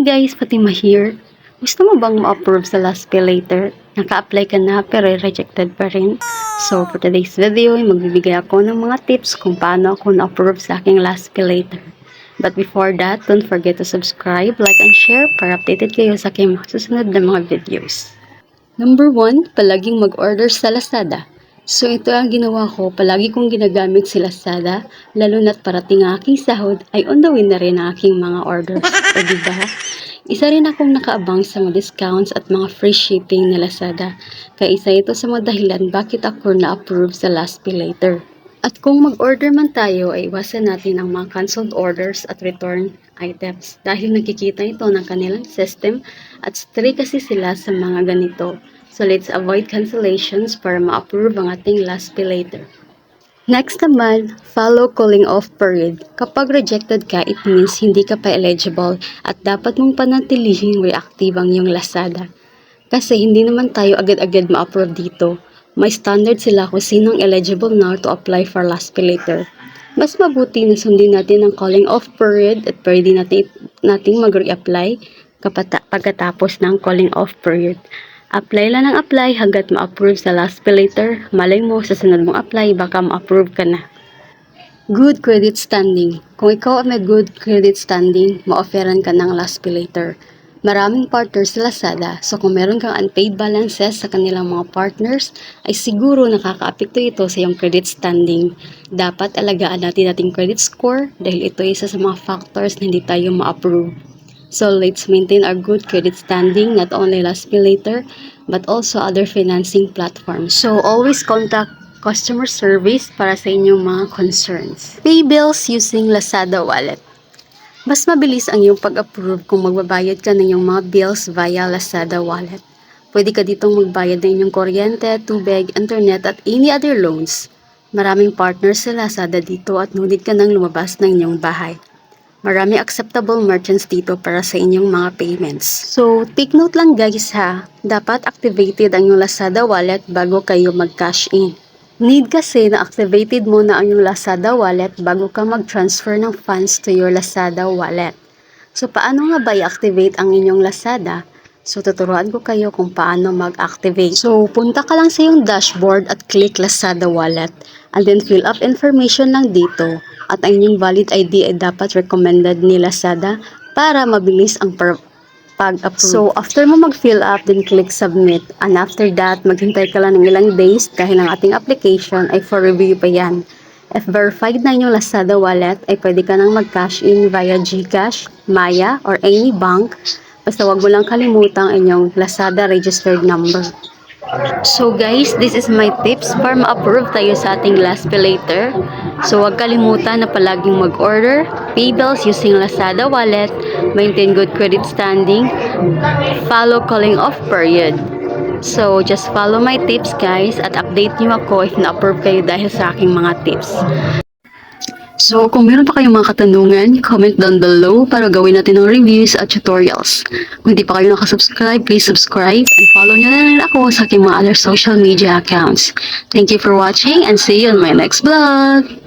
guys, Fatima here. Gusto mo bang ma-approve sa last pay later? Naka-apply ka na pero rejected pa rin? So for today's video, magbibigay ako ng mga tips kung paano ako na-approve sa aking last pay later. But before that, don't forget to subscribe, like, and share para updated kayo sa aking susunod na mga videos. Number 1, palaging mag-order sa Lazada. So ito ang ginawa ko, palagi kong ginagamit si Lazada, lalo na't parating ang aking sahod ay on the way na rin ang aking mga orders. O diba? Isa rin akong nakaabang sa mga discounts at mga free shipping na Lazada. Kaya isa ito sa mga dahilan bakit ako na-approve sa last pay later. At kung mag-order man tayo ay iwasan natin ang mga cancelled orders at return items dahil nakikita ito ng kanilang system at strict kasi sila sa mga ganito. So let's avoid cancellations para ma-approve ang ating last pay later. Next naman, follow calling off period. Kapag rejected ka, it means hindi ka pa eligible at dapat mong panatilihin reactive ang iyong Lazada. Kasi hindi naman tayo agad-agad ma-approve dito. May standard sila kung sinong eligible na to apply for last pay later. Mas mabuti na sundin natin ang calling off period at pwede nating mag-reapply pagkatapos ng calling off period. Apply lang ng apply hanggat ma-approve sa last pay later. Malay mo sa sunod mong apply baka ma-approve ka na. Good credit standing. Kung ikaw ay may good credit standing, ma-offeran ka ng last pay later. Maraming partners sa Lazada, so kung meron kang unpaid balances sa kanilang mga partners, ay siguro nakaka-apekto ito sa iyong credit standing. Dapat alagaan natin ating credit score dahil ito ay isa sa mga factors na hindi tayo ma-approve. So let's maintain our good credit standing, not only last pay later, but also other financing platforms. So always contact customer service para sa inyong mga concerns. Pay bills using Lazada wallet. Mas mabilis ang iyong pag-approve kung magbabayad ka ng iyong mga bills via Lazada wallet. Pwede ka ditong magbayad ng inyong kuryente, tubig, internet at any other loans. Maraming partners sa Lazada dito at no need ka nang lumabas ng inyong bahay. Maraming acceptable merchants dito para sa inyong mga payments. So, take note lang guys ha, dapat activated ang iyong Lazada wallet bago kayo mag-cash in. Need kasi na activated mo na ang iyong Lazada wallet bago ka mag-transfer ng funds to your Lazada wallet. So, paano nga ba i-activate ang inyong Lazada? So, tuturuan ko kayo kung paano mag-activate. So, punta ka lang sa iyong dashboard at click Lazada wallet. And then, fill up information lang dito. At ang inyong valid ID ay dapat recommended ni Lazada para mabilis ang pag-approve. So, after mo mag-fill up, then click submit. And after that, maghintay ka lang ng ilang days dahil ang ating application ay for review pa yan. If verified na inyong Lazada wallet, ay pwede ka nang mag-cash in via GCash, Maya, or any bank. Basta wag mo lang kalimutang inyong Lazada registered number. So guys, this is my tips para ma-approve tayo sa ating last pay later. So huwag kalimutan na palaging mag-order, pay bills using Lazada wallet, maintain good credit standing, follow calling off period. So just follow my tips guys at update niyo ako if na-approve kayo dahil sa aking mga tips. So, kung meron pa kayong mga katanungan, comment down below para gawin natin ng reviews at tutorials. Kung hindi pa kayo nakasubscribe, please subscribe and follow nyo na rin ako sa aking mga other social media accounts. Thank you for watching and see you on my next vlog!